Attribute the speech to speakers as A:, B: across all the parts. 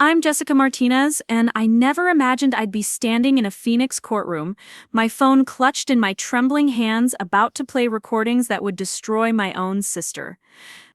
A: I'm Jessica Martinez, and I never imagined I'd be standing in a Phoenix courtroom, my phone clutched in my trembling hands, about to play recordings that would destroy my own sister.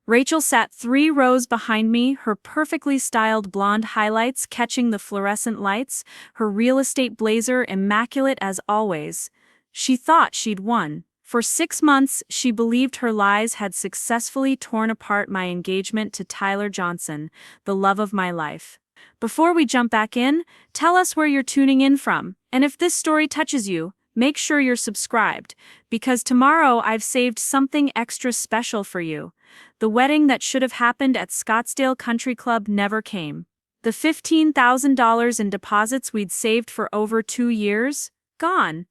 A: Rachel sat 3 rows behind me, her perfectly styled blonde highlights catching the fluorescent lights, her real estate blazer immaculate as always. She thought she'd won. For 6 months, she believed her lies had successfully torn apart my engagement to Tyler Johnson, the love of my life. Before we jump back in, tell us where you're tuning in from, and if this story touches you, make sure you're subscribed, because tomorrow I've saved something extra special for you. The wedding that should have happened at Scottsdale Country Club never came. The $15,000 in deposits we'd saved for over 2 years? Gone.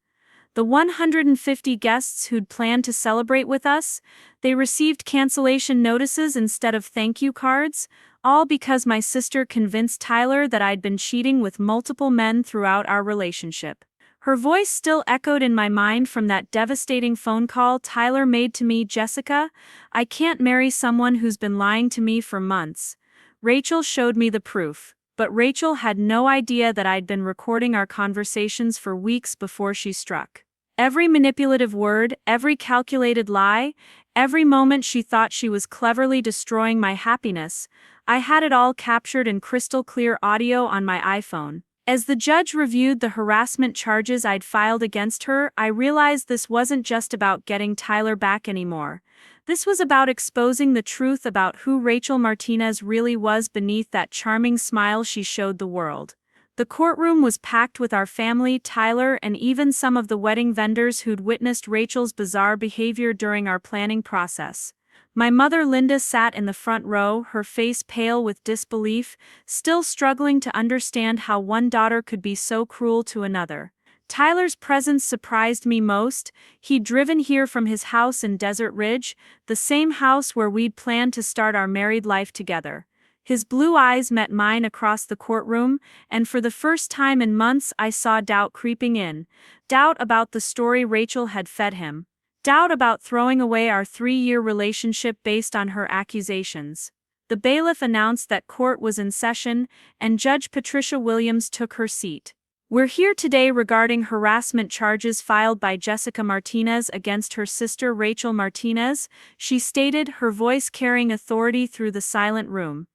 A: The 150 guests who'd planned to celebrate with us, they received cancellation notices instead of thank you cards, all because my sister convinced Tyler that I'd been cheating with multiple men throughout our relationship. Her voice still echoed in my mind from that devastating phone call Tyler made to me. "Jessica, I can't marry someone who's been lying to me for months." Rachel showed me the proof, but Rachel had no idea that I'd been recording our conversations for weeks before she struck. Every manipulative word, every calculated lie, every moment she thought she was cleverly destroying my happiness, I had it all captured in crystal clear audio on my iPhone. As the judge reviewed the harassment charges I'd filed against her, I realized this wasn't just about getting Tyler back anymore. This was about exposing the truth about who Rachel Martinez really was beneath that charming smile she showed the world. The courtroom was packed with our family, Tyler, and even some of the wedding vendors who'd witnessed Rachel's bizarre behavior during our planning process. My mother Linda sat in the front row, her face pale with disbelief, still struggling to understand how one daughter could be so cruel to another. Tyler's presence surprised me most. He'd driven here from his house in Desert Ridge, the same house where we'd planned to start our married life together. His blue eyes met mine across the courtroom, and for the first time in months I saw doubt creeping in. Doubt about the story Rachel had fed him. Doubt about throwing away our 3-year relationship based on her accusations. The bailiff announced that court was in session, and Judge Patricia Williams took her seat. "We're here today regarding harassment charges filed by Jessica Martinez against her sister Rachel Martinez," she stated, her voice carrying authority through the silent room.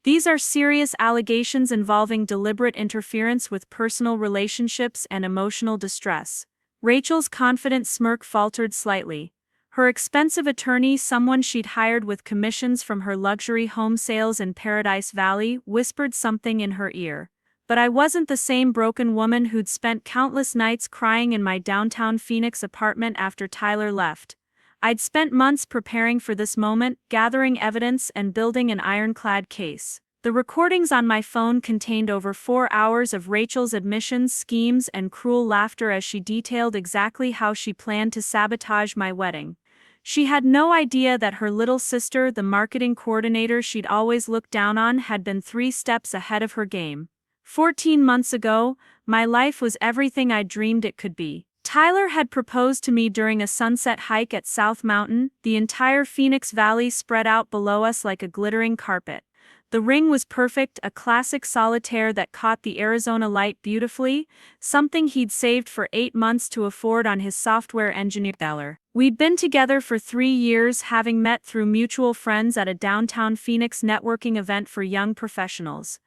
A: "These are serious allegations involving deliberate interference with personal relationships and emotional distress." Rachel's confident smirk faltered slightly. Her expensive attorney, someone she'd hired with commissions from her luxury home sales in Paradise Valley, whispered something in her ear. But I wasn't the same broken woman who'd spent countless nights crying in my downtown Phoenix apartment after Tyler left. I'd spent months preparing for this moment, gathering evidence and building an ironclad case. The recordings on my phone contained over 4 hours of Rachel's admissions, schemes, and cruel laughter as she detailed exactly how she planned to sabotage my wedding. She had no idea that her little sister, the marketing coordinator she'd always looked down on, had been 3 steps ahead of her game. 14 months ago, my life was everything I dreamed it could be. Tyler had proposed to me during a sunset hike at South Mountain, the entire Phoenix Valley spread out below us like a glittering carpet. The ring was perfect, a classic solitaire that caught the Arizona light beautifully, something he'd saved for 8 months to afford on his software engineer dollar. We'd been together for 3 years, having met through mutual friends at a downtown Phoenix networking event for young professionals.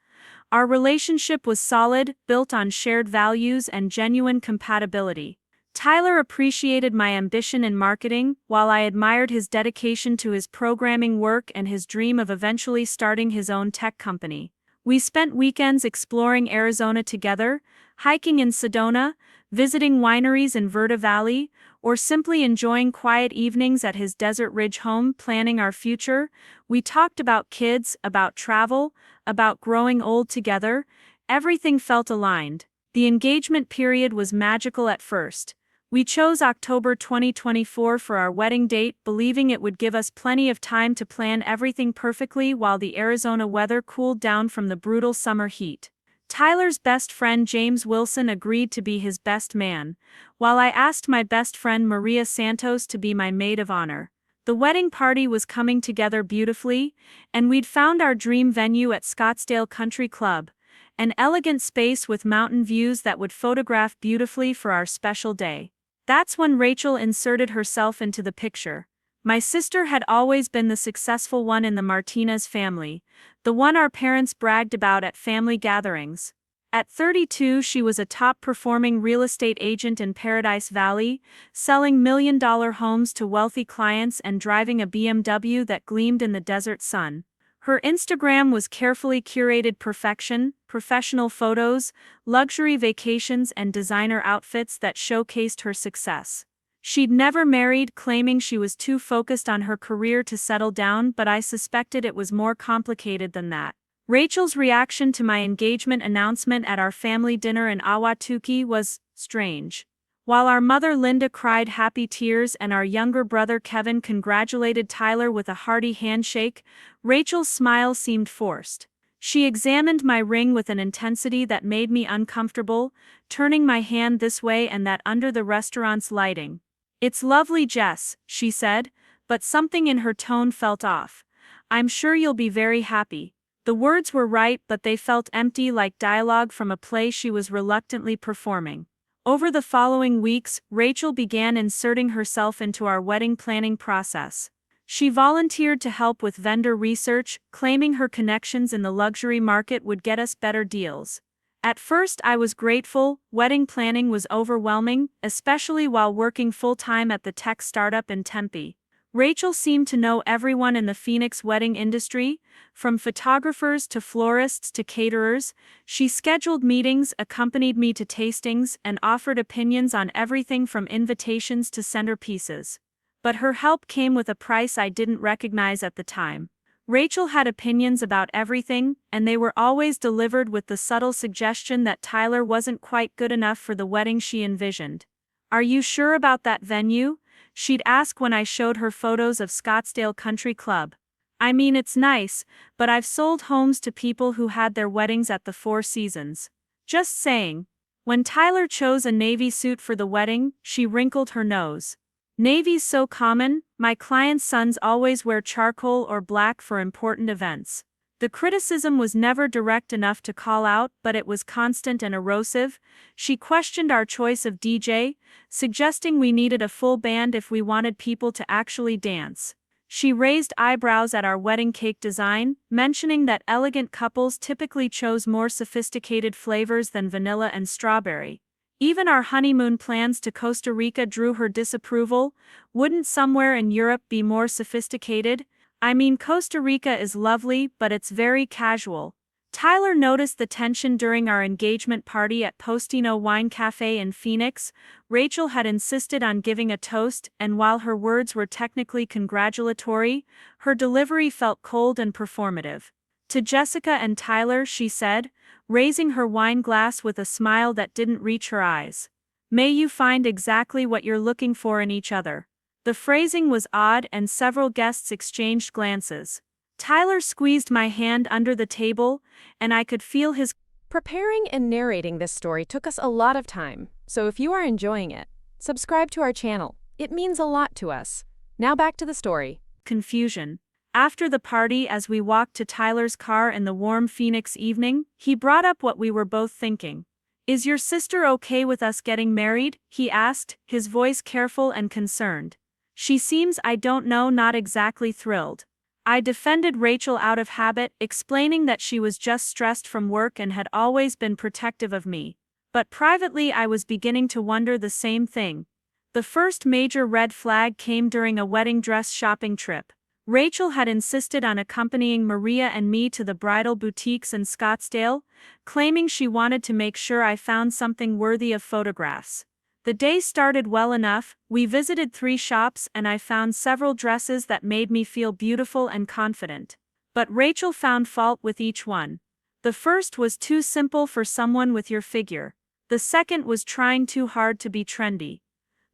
A: Our relationship was solid, built on shared values and genuine compatibility. Tyler appreciated my ambition in marketing, while I admired his dedication to his programming work and his dream of eventually starting his own tech company. We spent weekends exploring Arizona together, hiking in Sedona, visiting wineries in Verde Valley, or simply enjoying quiet evenings at his Desert Ridge home planning our future. We talked about kids, about travel, about growing old together. Everything felt aligned. The engagement period was magical at first. We chose October 2024 for our wedding date, believing it would give us plenty of time to plan everything perfectly while the Arizona weather cooled down from the brutal summer heat. Tyler's best friend James Wilson agreed to be his best man, while I asked my best friend Maria Santos to be my maid of honor. The wedding party was coming together beautifully, and we'd found our dream venue at Scottsdale Country Club, an elegant space with mountain views that would photograph beautifully for our special day. That's when Rachel inserted herself into the picture. My sister had always been the successful one in the Martinez family, the one our parents bragged about at family gatherings. At 32, she was a top-performing real estate agent in Paradise Valley, selling million-dollar homes to wealthy clients and driving a BMW that gleamed in the desert sun. Her Instagram was carefully curated perfection, professional photos, luxury vacations and designer outfits that showcased her success. She'd never married, claiming she was too focused on her career to settle down, but I suspected it was more complicated than that. Rachel's reaction to my engagement announcement at our family dinner in Ahwatukee was strange. While our mother Linda cried happy tears and our younger brother Kevin congratulated Tyler with a hearty handshake, Rachel's smile seemed forced. She examined my ring with an intensity that made me uncomfortable, turning my hand this way and that under the restaurant's lighting. "It's lovely, Jess," she said, but something in her tone felt off. "I'm sure you'll be very happy." The words were right, but they felt empty, like dialogue from a play she was reluctantly performing. Over the following weeks, Rachel began inserting herself into our wedding planning process. She volunteered to help with vendor research, claiming her connections in the luxury market would get us better deals. At first I was grateful. Wedding planning was overwhelming, especially while working full-time at the tech startup in Tempe. Rachel seemed to know everyone in the Phoenix wedding industry, from photographers to florists to caterers. She scheduled meetings, accompanied me to tastings, and offered opinions on everything from invitations to centerpieces. But her help came with a price I didn't recognize at the time. Rachel had opinions about everything, and they were always delivered with the subtle suggestion that Tyler wasn't quite good enough for the wedding she envisioned. "Are you sure about that venue?" she'd ask when I showed her photos of Scottsdale Country Club. "I mean, it's nice, but I've sold homes to people who had their weddings at the Four Seasons. Just saying." When Tyler chose a navy suit for the wedding, she wrinkled her nose. "Navy's so common, my clients' sons always wear charcoal or black for important events." The criticism was never direct enough to call out, but it was constant and erosive. She questioned our choice of DJ, suggesting we needed a full band if we wanted people to actually dance. She raised eyebrows at our wedding cake design, mentioning that elegant couples typically chose more sophisticated flavors than vanilla and strawberry. Even our honeymoon plans to Costa Rica drew her disapproval. "Wouldn't somewhere in Europe be more sophisticated? I mean, Costa Rica is lovely, but it's very casual." Tyler noticed the tension during our engagement party at Postino Wine Cafe in Phoenix. Rachel had insisted on giving a toast, and while her words were technically congratulatory, her delivery felt cold and performative. "To Jessica and Tyler," she said, raising her wine glass with a smile that didn't reach her eyes. "May you find exactly what you're looking for in each other." The phrasing was odd, and several guests exchanged glances. Tyler squeezed my hand under the table, and I could feel his.
B: Preparing and narrating this story took us a lot of time, so if you are enjoying it, subscribe to our channel. It means a lot to us. Now back to the story.
A: Confusion. After the party, as we walked to Tyler's car in the warm Phoenix evening, he brought up what we were both thinking. "Is your sister okay with us getting married?" he asked, his voice careful and concerned. "She seems, I don't know, not exactly thrilled." I defended Rachel out of habit, explaining that she was just stressed from work and had always been protective of me. But privately I was beginning to wonder the same thing. The first major red flag came during a wedding dress shopping trip. Rachel had insisted on accompanying Maria and me to the bridal boutiques in Scottsdale, claiming she wanted to make sure I found something worthy of photographs. The day started well enough. We visited 3 shops and I found several dresses that made me feel beautiful and confident. But Rachel found fault with each one. The first was too simple for someone with your figure. The second was trying too hard to be trendy.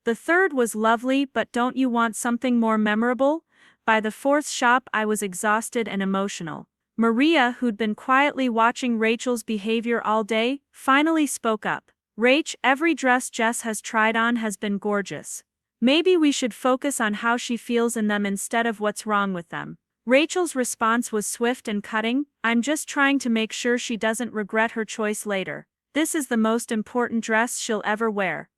A: The third was lovely, but don't you want something more memorable? By the 4th shop I was exhausted and emotional. Maria, who'd been quietly watching Rachel's behavior all day, finally spoke up. "Rach, every dress Jess has tried on has been gorgeous. Maybe we should focus on how she feels in them instead of what's wrong with them." Rachel's response was swift and cutting. "I'm just trying to make sure she doesn't regret her choice later. This is the most important dress she'll ever wear.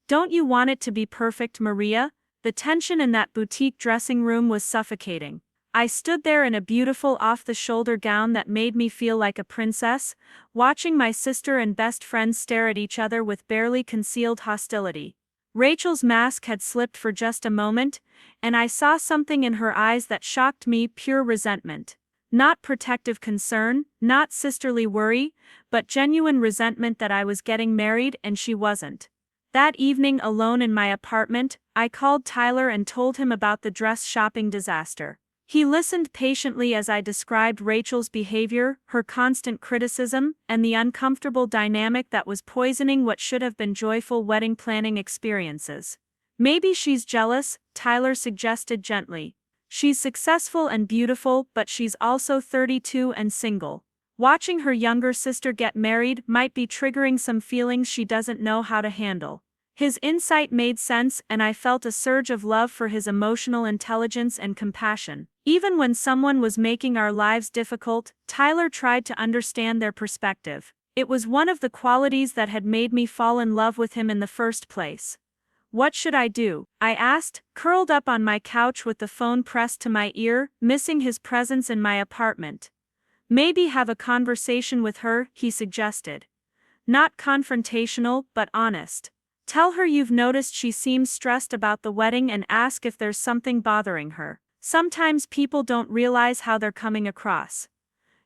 A: Don't you want it to be perfect, Maria?" The tension in that boutique dressing room was suffocating. I stood there in a beautiful off-the-shoulder gown that made me feel like a princess, watching my sister and best friend stare at each other with barely concealed hostility. Rachel's mask had slipped for just a moment, and I saw something in her eyes that shocked me: pure resentment. Not protective concern, not sisterly worry, but genuine resentment that I was getting married and she wasn't. That evening, alone in my apartment, I called Tyler and told him about the dress shopping disaster. He listened patiently as I described Rachel's behavior, her constant criticism, and the uncomfortable dynamic that was poisoning what should have been joyful wedding planning experiences. "Maybe she's jealous," Tyler suggested gently. "She's successful and beautiful, but she's also 32 and single. Watching her younger sister get married might be triggering some feelings she doesn't know how to handle." His insight made sense, and I felt a surge of love for his emotional intelligence and compassion. Even when someone was making our lives difficult, Tyler tried to understand their perspective. It was one of the qualities that had made me fall in love with him in the first place. "What should I do?" I asked, curled up on my couch with the phone pressed to my ear, missing his presence in my apartment. "Maybe have a conversation with her," he suggested. "Not confrontational, but honest. Tell her you've noticed she seems stressed about the wedding and ask if there's something bothering her. Sometimes people don't realize how they're coming across."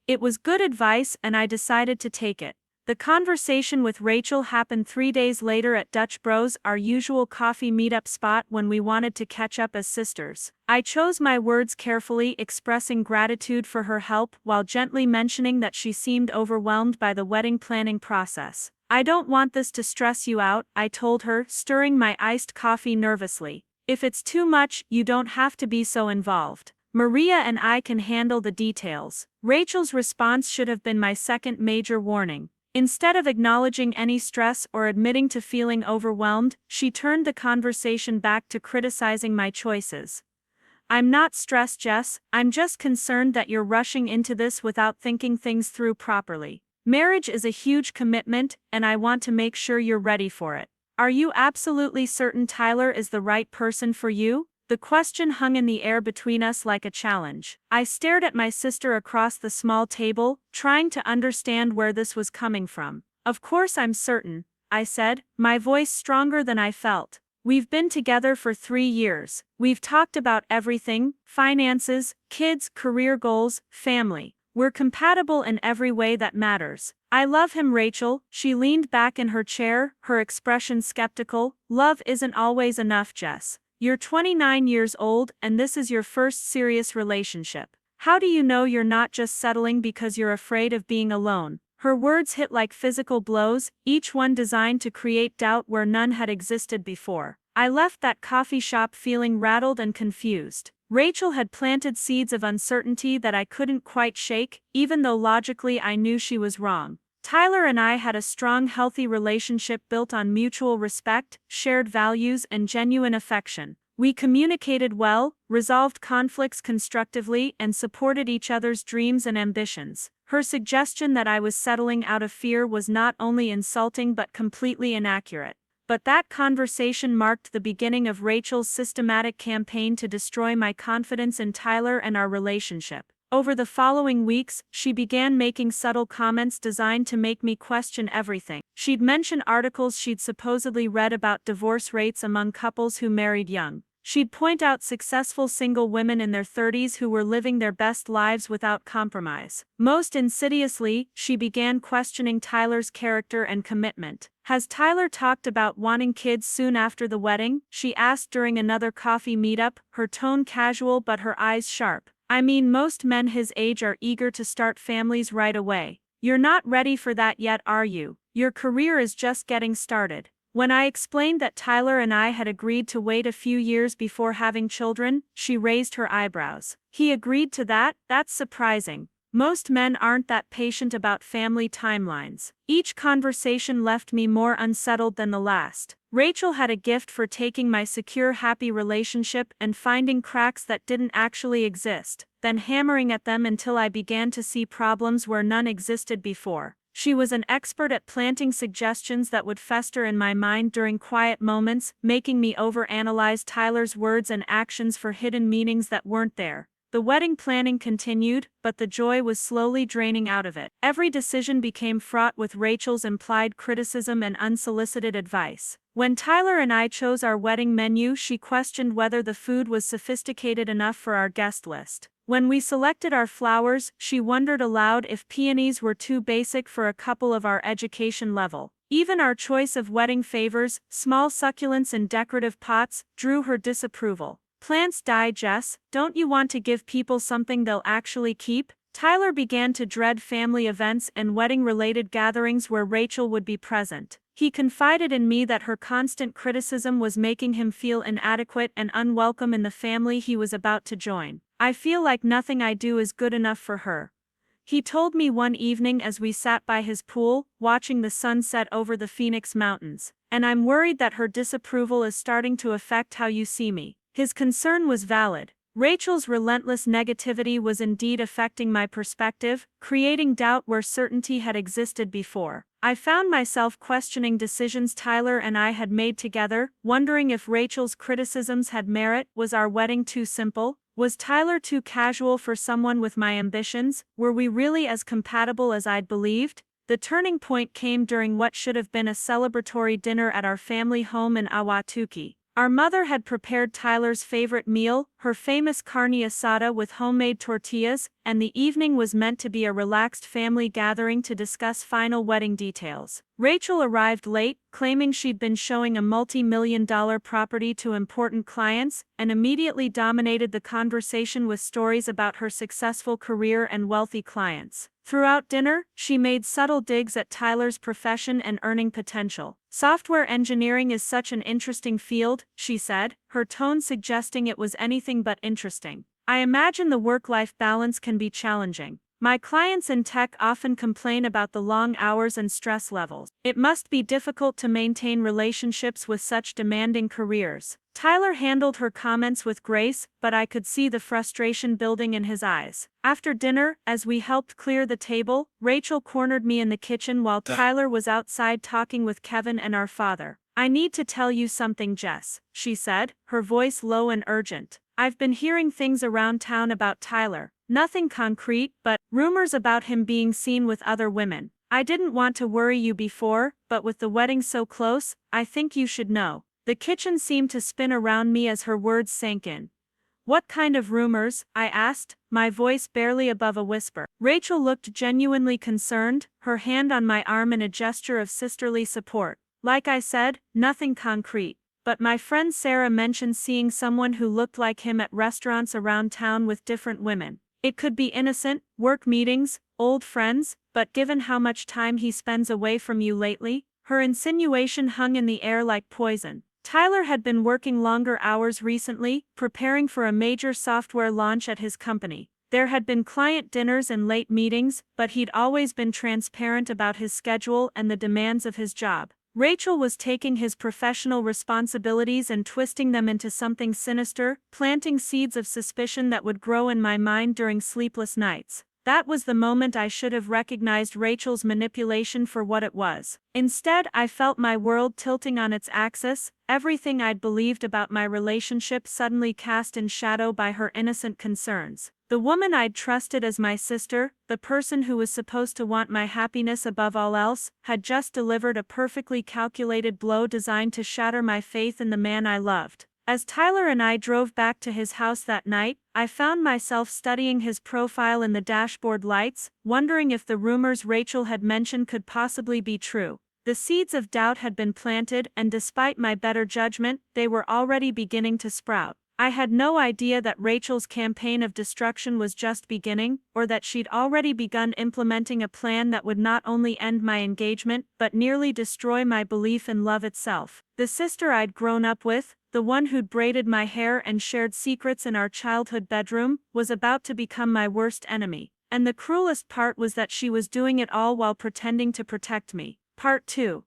A: It was good advice, and I decided to take it. The conversation with Rachel happened 3 days later at Dutch Bros, our usual coffee meetup spot when we wanted to catch up as sisters. I chose my words carefully, expressing gratitude for her help while gently mentioning that she seemed overwhelmed by the wedding planning process. "I don't want this to stress you out," I told her, stirring my iced coffee nervously. "If it's too much, you don't have to be so involved. Maria and I can handle the details." Rachel's response should have been my second major warning. Instead of acknowledging any stress or admitting to feeling overwhelmed, she turned the conversation back to criticizing my choices. "I'm not stressed, Jess. I'm just concerned that you're rushing into this without thinking things through properly. Marriage is a huge commitment, and I want to make sure you're ready for it. Are you absolutely certain Tyler is the right person for you?" The question hung in the air between us like a challenge. I stared at my sister across the small table, trying to understand where this was coming from. "Of course I'm certain," I said, my voice stronger than I felt. "We've been together for 3 years. We've talked about everything: finances, kids, career goals, family. We're compatible in every way that matters. I love him, Rachel." She leaned back in her chair, her expression skeptical. "Love isn't always enough, Jess. You're 29 years old, and this is your first serious relationship. How do you know you're not just settling because you're afraid of being alone?" Her words hit like physical blows, each one designed to create doubt where none had existed before. I left that coffee shop feeling rattled and confused. Rachel had planted seeds of uncertainty that I couldn't quite shake, even though logically I knew she was wrong. Tyler and I had a strong, healthy relationship built on mutual respect, shared values, and genuine affection. We communicated well, resolved conflicts constructively, and supported each other's dreams and ambitions. Her suggestion that I was settling out of fear was not only insulting but completely inaccurate. But that conversation marked the beginning of Rachel's systematic campaign to destroy my confidence in Tyler and our relationship. Over the following weeks, she began making subtle comments designed to make me question everything. She'd mention articles she'd supposedly read about divorce rates among couples who married young. She'd point out successful single women in their 30s who were living their best lives without compromise. Most insidiously, she began questioning Tyler's character and commitment. "Has Tyler talked about wanting kids soon after the wedding?" she asked during another coffee meetup, her tone casual but her eyes sharp. "I mean, most men his age are eager to start families right away. You're not ready for that yet, are you? Your career is just getting started." When I explained that Tyler and I had agreed to wait a few years before having children, she raised her eyebrows. "He agreed to that? That's surprising. Most men aren't that patient about family timelines. Each conversation left me more unsettled than the last. Rachel had a gift for taking my secure, happy relationship and finding cracks that didn't actually exist, then hammering at them until I began to see problems where none existed before. She was an expert at planting suggestions that would fester in my mind during quiet moments, making me overanalyze Tyler's words and actions for hidden meanings that weren't there. The wedding planning continued, but the joy was slowly draining out of it. Every decision became fraught with Rachel's implied criticism and unsolicited advice. When Tyler and I chose our wedding menu, she questioned whether the food was sophisticated enough for our guest list. When we selected our flowers, she wondered aloud if peonies were too basic for a couple of our education level. Even our choice of wedding favors, small succulents in decorative pots, drew her disapproval. "Plants die, Jess. Don't you want to give people something they'll actually keep?" Tyler began to dread family events and wedding-related gatherings where Rachel would be present. He confided in me that her constant criticism was making him feel inadequate and unwelcome in the family he was about to join. "I feel like nothing I do is good enough for her," he told me one evening as we sat by his pool, watching the sun set over the Phoenix Mountains. "And I'm worried that her disapproval is starting to affect how you see me." His concern was valid. Rachel's relentless negativity was indeed affecting my perspective, creating doubt where certainty had existed before. I found myself questioning decisions Tyler and I had made together, wondering if Rachel's criticisms had merit. Was our wedding too simple? Was Tyler too casual for someone with my ambitions? Were we really as compatible as I'd believed? The turning point came during what should have been a celebratory dinner at our family home in Ahwatukee. Our mother had prepared Tyler's favorite meal, her famous carne asada with homemade tortillas, and the evening was meant to be a relaxed family gathering to discuss final wedding details. Rachel arrived late, claiming she'd been showing a multi-million-dollar property to important clients, and immediately dominated the conversation with stories about her successful career and wealthy clients. Throughout dinner, she made subtle digs at Tyler's profession and earning potential. "Software engineering is such an interesting field," she said, her tone suggesting it was anything but interesting. "I imagine the work-life balance can be challenging. My clients in tech often complain about the long hours and stress levels. It must be difficult to maintain relationships with such demanding careers." Tyler handled her comments with grace, but I could see the frustration building in his eyes. After dinner, as we helped clear the table, Rachel cornered me in the kitchen while Tyler was outside talking with Kevin and our father. "I need to tell you something, Jess," she said, her voice low and urgent. "I've been hearing things around town about Tyler. Nothing concrete, but rumors about him being seen with other women. I didn't want to worry you before, but with the wedding so close, I think you should know." The kitchen seemed to spin around me as her words sank in. "What kind of rumors?" I asked, my voice barely above a whisper. Rachel looked genuinely concerned, her hand on my arm in a gesture of sisterly support. "Like I said, nothing concrete. But my friend Sarah mentioned seeing someone who looked like him at restaurants around town with different women. It could be innocent, work meetings, old friends, but given how much time he spends away from you lately," her insinuation hung in the air like poison. Tyler had been working longer hours recently, preparing for a major software launch at his company. There had been client dinners and late meetings, but he'd always been transparent about his schedule and the demands of his job. Rachel was taking his professional responsibilities and twisting them into something sinister, planting seeds of suspicion that would grow in my mind during sleepless nights. That was the moment I should have recognized Rachel's manipulation for what it was. Instead, I felt my world tilting on its axis, everything I'd believed about my relationship suddenly cast in shadow by her innocent concerns. The woman I'd trusted as my sister, the person who was supposed to want my happiness above all else, had just delivered a perfectly calculated blow designed to shatter my faith in the man I loved. As Tyler and I drove back to his house that night, I found myself studying his profile in the dashboard lights, wondering if the rumors Rachel had mentioned could possibly be true. The seeds of doubt had been planted, and despite my better judgment, they were already beginning to sprout. I had no idea that Rachel's campaign of destruction was just beginning, or that she'd already begun implementing a plan that would not only end my engagement, but nearly destroy my belief in love itself. The sister I'd grown up with, the one who'd braided my hair and shared secrets in our childhood bedroom, was about to become my worst enemy. And the cruelest part was that she was doing it all while pretending to protect me. Part 2.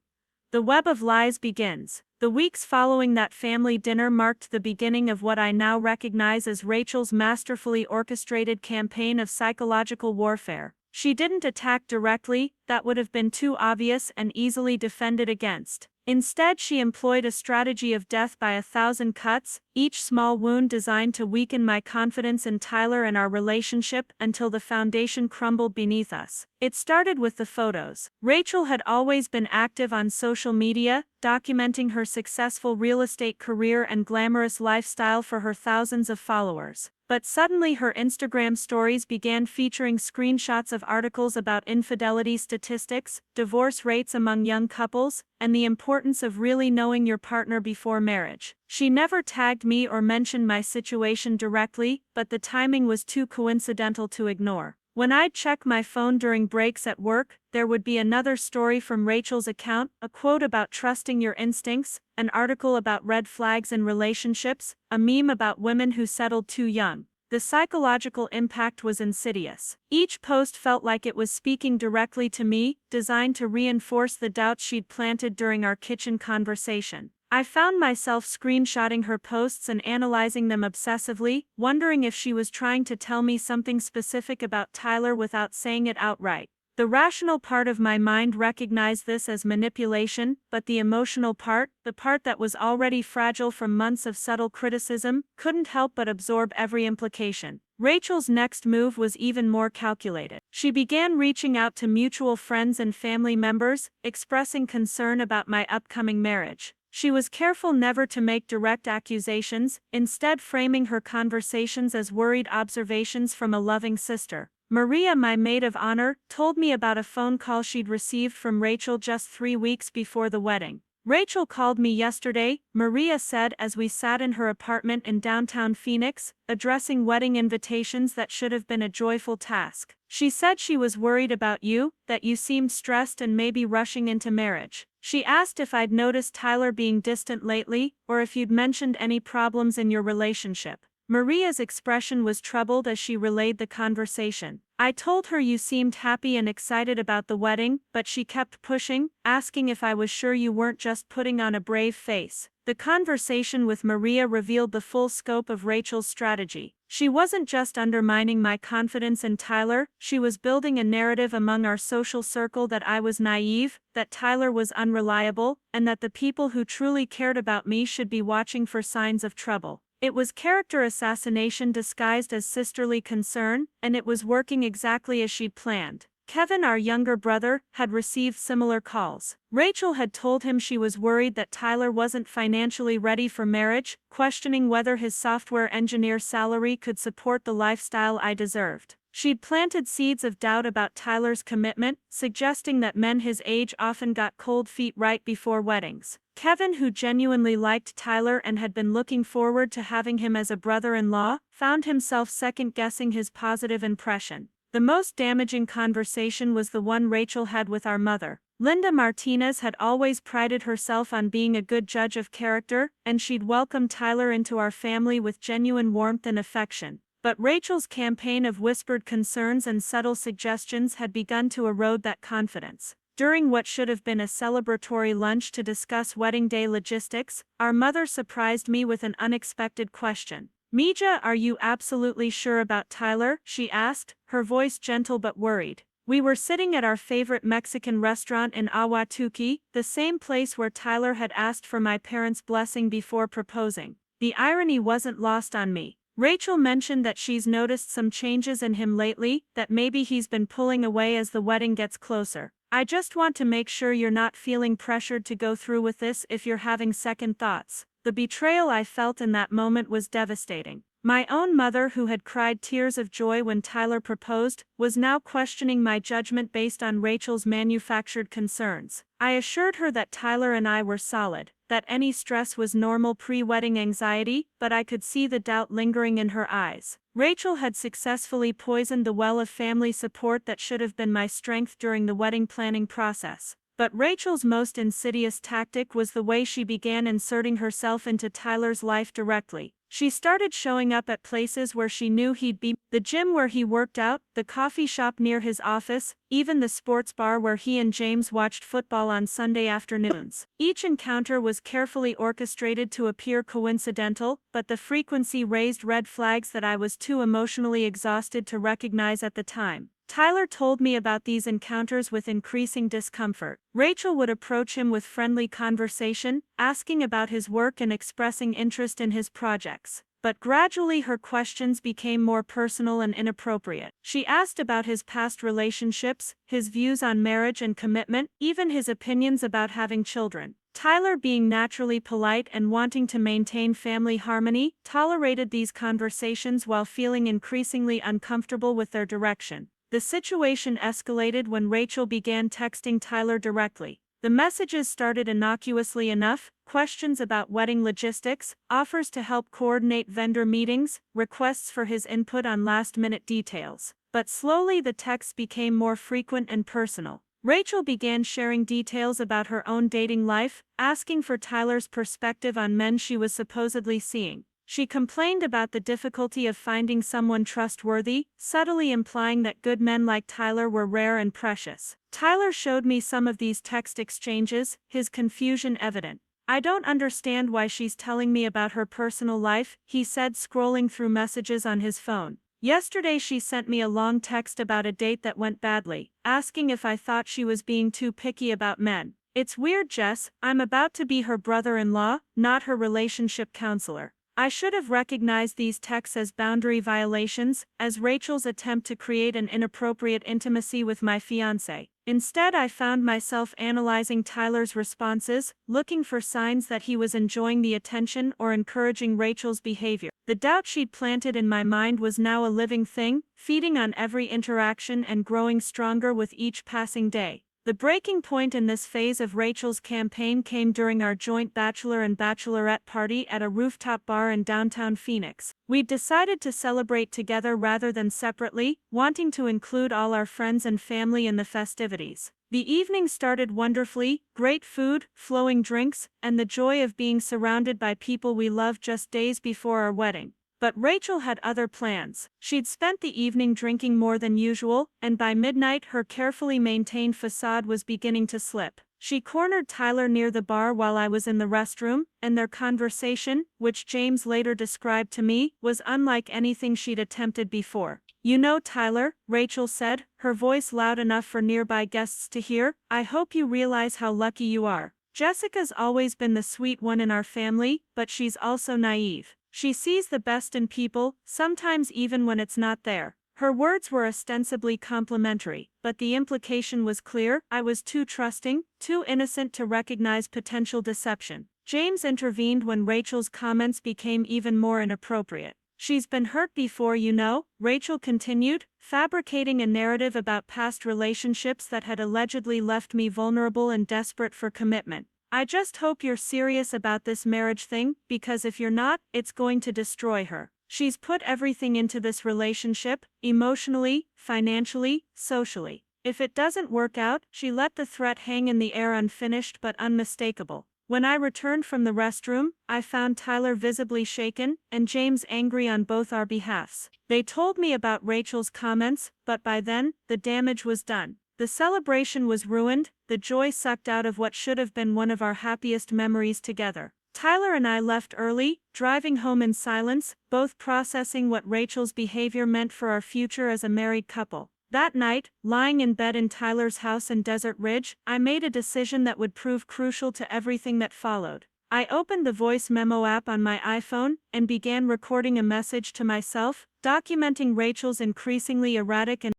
A: The web of lies begins. The weeks following that family dinner marked the beginning of what I now recognize as Rachel's masterfully orchestrated campaign of psychological warfare. She didn't attack directly, that would have been too obvious and easily defended against. Instead, she employed a strategy of death by 1,000 cuts, each small wound designed to weaken my confidence in Tyler and our relationship until the foundation crumbled beneath us. It started with the photos. Rachel had always been active on social media, documenting her successful real estate career and glamorous lifestyle for her thousands of followers. But suddenly her Instagram stories began featuring screenshots of articles about infidelity statistics, divorce rates among young couples, and the importance of really knowing your partner before marriage. She never tagged me or mentioned my situation directly, but the timing was too coincidental to ignore. When I'd check my phone during breaks at work, there would be another story from Rachel's account, a quote about trusting your instincts, an article about red flags in relationships, a meme about women who settled too young. The psychological impact was insidious. Each post felt like it was speaking directly to me, designed to reinforce the doubts she'd planted during our kitchen conversation. I found myself screenshotting her posts and analyzing them obsessively, wondering if she was trying to tell me something specific about Tyler without saying it outright. The rational part of my mind recognized this as manipulation, but the emotional part, the part that was already fragile from months of subtle criticism, couldn't help but absorb every implication. Rachel's next move was even more calculated. She began reaching out to mutual friends and family members, expressing concern about my upcoming marriage. She was careful never to make direct accusations, instead framing her conversations as worried observations from a loving sister. Maria, my maid of honor, told me about a phone call she'd received from Rachel just 3 weeks before the wedding. "Rachel called me yesterday," Maria said as we sat in her apartment in downtown Phoenix, addressing wedding invitations that should have been a joyful task. "She said she was worried about you, that you seemed stressed and maybe rushing into marriage. She asked if I'd noticed Tyler being distant lately, or if you'd mentioned any problems in your relationship." Maria's expression was troubled as she relayed the conversation. "I told her you seemed happy and excited about the wedding, but she kept pushing, asking if I was sure you weren't just putting on a brave face." The conversation with Maria revealed the full scope of Rachel's strategy. She wasn't just undermining my confidence in Tyler, she was building a narrative among our social circle that I was naive, that Tyler was unreliable, and that the people who truly cared about me should be watching for signs of trouble. It was character assassination disguised as sisterly concern, and it was working exactly as she'd planned. Kevin, our younger brother, had received similar calls. Rachel had told him she was worried that Tyler wasn't financially ready for marriage, questioning whether his software engineer salary could support the lifestyle I deserved. She'd planted seeds of doubt about Tyler's commitment, suggesting that men his age often got cold feet right before weddings. Kevin, who genuinely liked Tyler and had been looking forward to having him as a brother-in-law, found himself second-guessing his positive impression. The most damaging conversation was the one Rachel had with our mother. Linda Martinez had always prided herself on being a good judge of character, and she'd welcomed Tyler into our family with genuine warmth and affection. But Rachel's campaign of whispered concerns and subtle suggestions had begun to erode that confidence. During what should have been a celebratory lunch to discuss wedding day logistics, our mother surprised me with an unexpected question. "Mija, are you absolutely sure about Tyler?" she asked, her voice gentle but worried. We were sitting at our favorite Mexican restaurant in Ahwatukee, the same place where Tyler had asked for my parents' blessing before proposing. The irony wasn't lost on me. Rachel mentioned that she's noticed some changes in him lately, that maybe he's been pulling away as the wedding gets closer. "I just want to make sure you're not feeling pressured to go through with this if you're having second thoughts." The betrayal I felt in that moment was devastating. My own mother, who had cried tears of joy when Tyler proposed, was now questioning my judgment based on Rachel's manufactured concerns. I assured her that Tyler and I were solid, that any stress was normal pre-wedding anxiety, but I could see the doubt lingering in her eyes. Rachel had successfully poisoned the well of family support that should have been my strength during the wedding planning process. But Rachel's most insidious tactic was the way she began inserting herself into Tyler's life directly. She started showing up at places where she knew he'd be, the gym where he worked out, the coffee shop near his office, even the sports bar where he and James watched football on Sunday afternoons. Each encounter was carefully orchestrated to appear coincidental, but the frequency raised red flags that I was too emotionally exhausted to recognize at the time. Tyler told me about these encounters with increasing discomfort. Rachel would approach him with friendly conversation, asking about his work and expressing interest in his projects. But gradually her questions became more personal and inappropriate. She asked about his past relationships, his views on marriage and commitment, even his opinions about having children. Tyler, being naturally polite and wanting to maintain family harmony, tolerated these conversations while feeling increasingly uncomfortable with their direction. The situation escalated when Rachel began texting Tyler directly. The messages started innocuously enough: questions about wedding logistics, offers to help coordinate vendor meetings, requests for his input on last-minute details. But slowly the texts became more frequent and personal. Rachel began sharing details about her own dating life, asking for Tyler's perspective on men she was supposedly seeing. She complained about the difficulty of finding someone trustworthy, subtly implying that good men like Tyler were rare and precious. Tyler showed me some of these text exchanges, his confusion evident. "I don't understand why she's telling me about her personal life," he said, scrolling through messages on his phone. "Yesterday she sent me a long text about a date that went badly, asking if I thought she was being too picky about men. It's weird, Jess, I'm about to be her brother-in-law, not her relationship counselor." I should have recognized these texts as boundary violations, as Rachel's attempt to create an inappropriate intimacy with my fiancé. Instead, I found myself analyzing Tyler's responses, looking for signs that he was enjoying the attention or encouraging Rachel's behavior. The doubt she'd planted in my mind was now a living thing, feeding on every interaction and growing stronger with each passing day. The breaking point in this phase of Rachel's campaign came during our joint bachelor and bachelorette party at a rooftop bar in downtown Phoenix. We'd decided to celebrate together rather than separately, wanting to include all our friends and family in the festivities. The evening started wonderfully: great food, flowing drinks, and the joy of being surrounded by people we love just days before our wedding. But Rachel had other plans. She'd spent the evening drinking more than usual, and by midnight her carefully maintained facade was beginning to slip. She cornered Tyler near the bar while I was in the restroom, and their conversation, which James later described to me, was unlike anything she'd attempted before. "You know, Tyler," Rachel said, her voice loud enough for nearby guests to hear, "I hope you realize how lucky you are. Jessica's always been the sweet one in our family, but she's also naive. She sees the best in people, sometimes even when it's not there." Her words were ostensibly complimentary, but the implication was clear: I was too trusting, too innocent to recognize potential deception. James intervened when Rachel's comments became even more inappropriate. "She's been hurt before, you know," Rachel continued, fabricating a narrative about past relationships that had allegedly left me vulnerable and desperate for commitment. "I just hope you're serious about this marriage thing, because if you're not, it's going to destroy her. She's put everything into this relationship, emotionally, financially, socially. If it doesn't work out," she let the threat hang in the air, unfinished but unmistakable. When I returned from the restroom, I found Tyler visibly shaken, and James angry on both our behalves. They told me about Rachel's comments, but by then, the damage was done. The celebration was ruined, the joy sucked out of what should have been one of our happiest memories together. Tyler and I left early, driving home in silence, both processing what Rachel's behavior meant for our future as a married couple. That night, lying in bed in Tyler's house in Desert Ridge, I made a decision that would prove crucial to everything that followed. I opened the voice memo app on my iPhone and began recording a message to myself, documenting Rachel's increasingly erratic and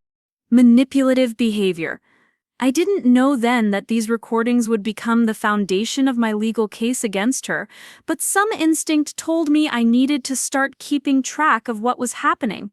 A: manipulative behavior. I didn't know then that these recordings would become the foundation of my legal case against her, but some instinct told me I needed to start keeping track of what was happening.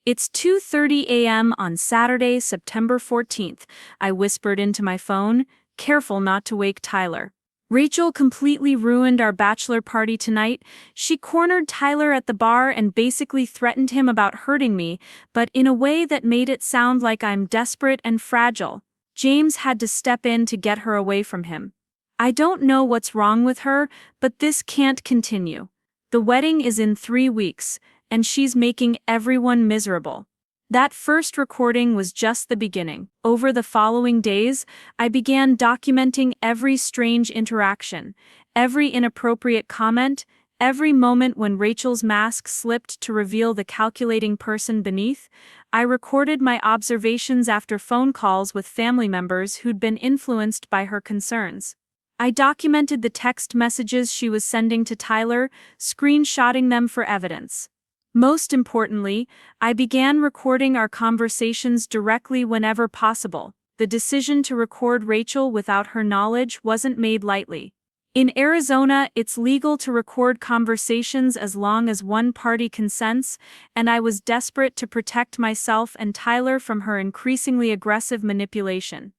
A: "It's 2:30 a.m. on Saturday, September 14th, I whispered into my phone, careful not to wake Tyler. "Rachel completely ruined our bachelor party tonight. She cornered Tyler at the bar and basically threatened him about hurting me, but in a way that made it sound like I'm desperate and fragile. James had to step in to get her away from him. I don't know what's wrong with her, but this can't continue. The wedding is in 3 weeks, and she's making everyone miserable. That first recording was just the beginning. Over the following days, I began documenting every strange interaction, every inappropriate comment, every moment when Rachel's mask slipped to reveal the calculating person beneath. I recorded my observations after phone calls with family members who'd been influenced by her concerns. I documented the text messages she was sending to Tyler, screenshotting them for evidence. Most importantly, I began recording our conversations directly whenever possible. The decision to record Rachel without her knowledge wasn't made lightly. In Arizona, it's legal to record conversations as long as one party consents, and I was desperate to protect myself and Tyler from her increasingly aggressive manipulation.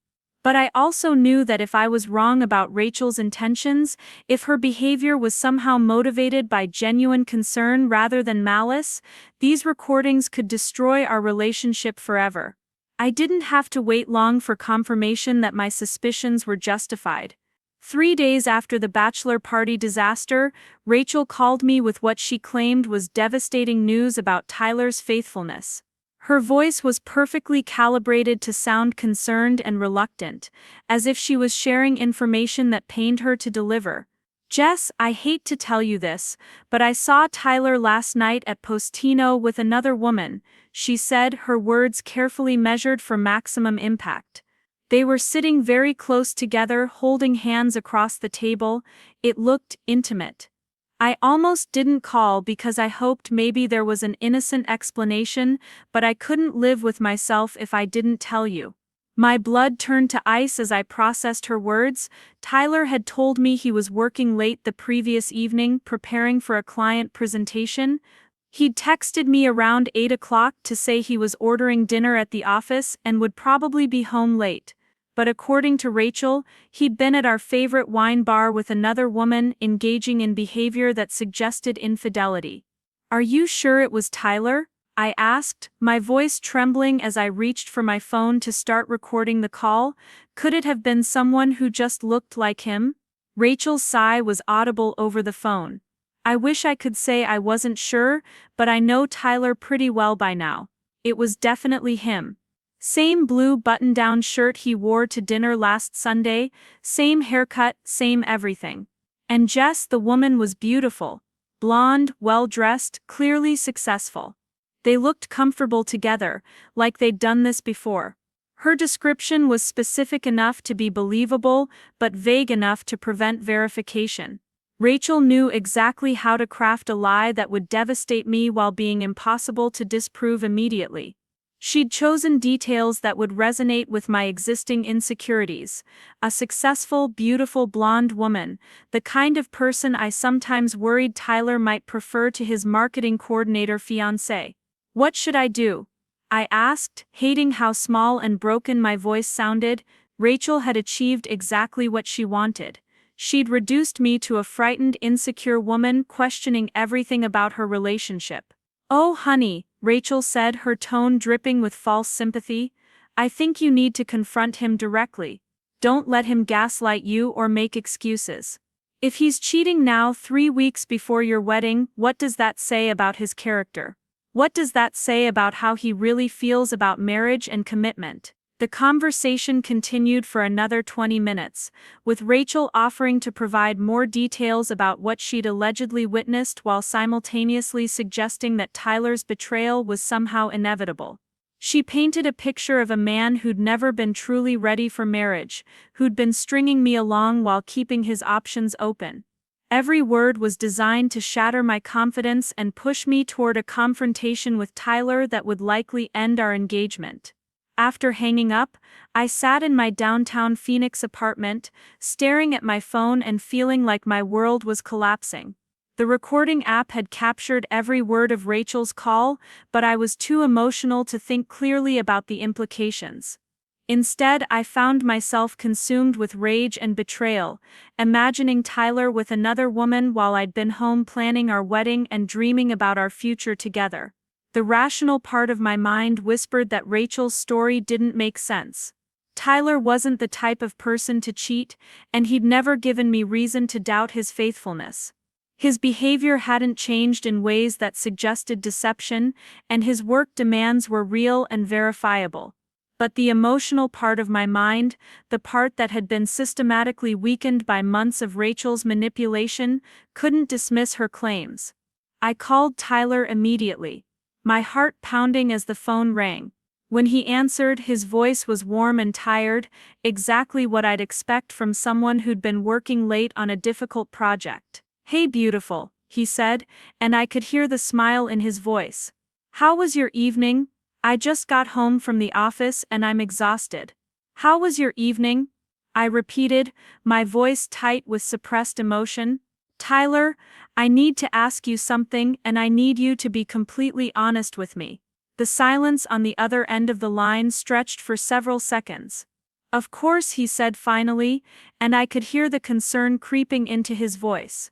A: But I also knew that if I was wrong about Rachel's intentions, if her behavior was somehow motivated by genuine concern rather than malice, these recordings could destroy our relationship forever. I didn't have to wait long for confirmation that my suspicions were justified. 3 days after the bachelor party disaster, Rachel called me with what she claimed was devastating news about Tyler's faithfulness. Her voice was perfectly calibrated to sound concerned and reluctant, as if she was sharing information that pained her to deliver. "Jess, I hate to tell you this, but I saw Tyler last night at Postino with another woman," she said, her words carefully measured for maximum impact. They were sitting very close together, holding hands across the table. It looked intimate. I almost didn't call because I hoped maybe there was an innocent explanation, but I couldn't live with myself if I didn't tell you. My blood turned to ice as I processed her words. Tyler had told me he was working late the previous evening, preparing for a client presentation. He'd texted me around 8 o'clock to say he was ordering dinner at the office and would probably be home late. But according to Rachel, he'd been at our favorite wine bar with another woman, engaging in behavior that suggested infidelity. "Are you sure it was Tyler?" I asked, my voice trembling as I reached for my phone to start recording the call. Could it have been someone who just looked like him? Rachel's sigh was audible over the phone. "I wish I could say I wasn't sure, but I know Tyler pretty well by now. It was definitely him. Same blue button-down shirt he wore to dinner last Sunday, same haircut, same everything. And Jess, the woman, was beautiful. Blonde, well-dressed, clearly successful. They looked comfortable together, like they'd done this before." Her description was specific enough to be believable, but vague enough to prevent verification. Rachel knew exactly how to craft a lie that would devastate me while being impossible to disprove immediately. She'd chosen details that would resonate with my existing insecurities. A successful, beautiful blonde woman, the kind of person I sometimes worried Tyler might prefer to his marketing coordinator fiancé. What should I do? I asked, hating how small and broken my voice sounded. Rachel had achieved exactly what she wanted. She'd reduced me to a frightened, insecure woman questioning everything about her relationship. "Oh, honey," Rachel said, her tone dripping with false sympathy, "I think you need to confront him directly. Don't let him gaslight you or make excuses. If he's cheating now 3 weeks before your wedding, what does that say about his character? What does that say about how he really feels about marriage and commitment?" The conversation continued for another 20 minutes, with Rachel offering to provide more details about what she'd allegedly witnessed while simultaneously suggesting that Tyler's betrayal was somehow inevitable. She painted a picture of a man who'd never been truly ready for marriage, who'd been stringing me along while keeping his options open. Every word was designed to shatter my confidence and push me toward a confrontation with Tyler that would likely end our engagement. After hanging up, I sat in my downtown Phoenix apartment, staring at my phone and feeling like my world was collapsing. The recording app had captured every word of Rachel's call, but I was too emotional to think clearly about the implications. Instead, I found myself consumed with rage and betrayal, imagining Tyler with another woman while I'd been home planning our wedding and dreaming about our future together. The rational part of my mind whispered that Rachel's story didn't make sense. Tyler wasn't the type of person to cheat, and he'd never given me reason to doubt his faithfulness. His behavior hadn't changed in ways that suggested deception, and his work demands were real and verifiable. But the emotional part of my mind, the part that had been systematically weakened by months of Rachel's manipulation, couldn't dismiss her claims. I called Tyler immediately, my heart pounding as the phone rang. When he answered, his voice was warm and tired, exactly what I'd expect from someone who'd been working late on a difficult project. "Hey beautiful," he said, and I could hear the smile in his voice. "How was your evening? I just got home from the office and I'm exhausted." "How was your evening?" I repeated, my voice tight with suppressed emotion. "Tyler, I need to ask you something and I need you to be completely honest with me." The silence on the other end of the line stretched for several seconds. "Of course," he said finally, and I could hear the concern creeping into his voice.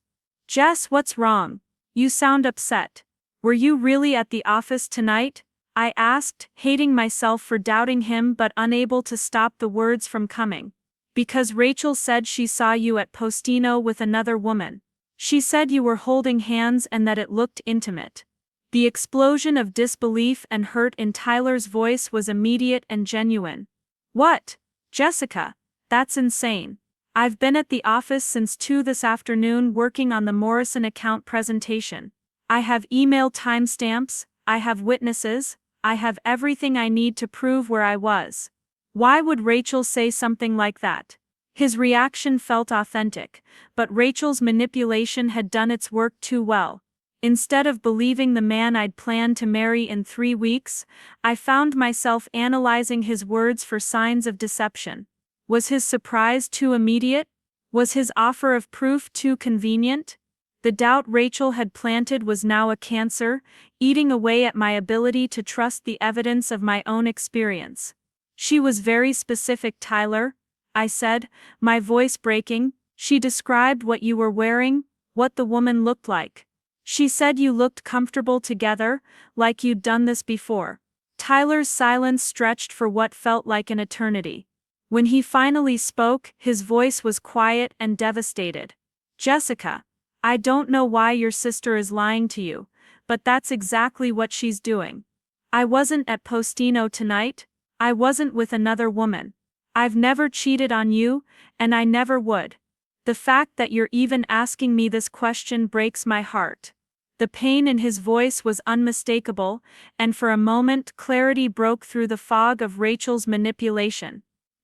A: "Jess, what's wrong? You sound upset. Were you really at the office tonight?" I asked, hating myself for doubting him but unable to stop the words from coming. "Because Rachel said she saw you at Postino with another woman. She said you were holding hands and that it looked intimate." The explosion of disbelief and hurt in Tyler's voice was immediate and genuine. "What? Jessica, that's insane. I've been at the office since 2 this afternoon working on the Morrison account presentation. I have email timestamps, I have witnesses, I have everything I need to prove where I was. Why would Rachel say something like that?" His reaction felt authentic, but Rachel's manipulation had done its work too well. Instead of believing the man I'd planned to marry in 3 weeks, I found myself analyzing his words for signs of deception. Was his surprise too immediate? Was his offer of proof too convenient? The doubt Rachel had planted was now a cancer, eating away at my ability to trust the evidence of my own experience. "She was very specific, Tyler," I said, my voice breaking. "She described what you were wearing, what the woman looked like. She said you looked comfortable together, like you'd done this before." Tyler's silence stretched for what felt like an eternity. When he finally spoke, his voice was quiet and devastated. "Jessica, I don't know why your sister is lying to you, but that's exactly what she's doing. I wasn't at Postino tonight. I wasn't with another woman. I've never cheated on you, and I never would. The fact that you're even asking me this question breaks my heart." The pain in his voice was unmistakable, and for a moment clarity broke through the fog of Rachel's manipulation.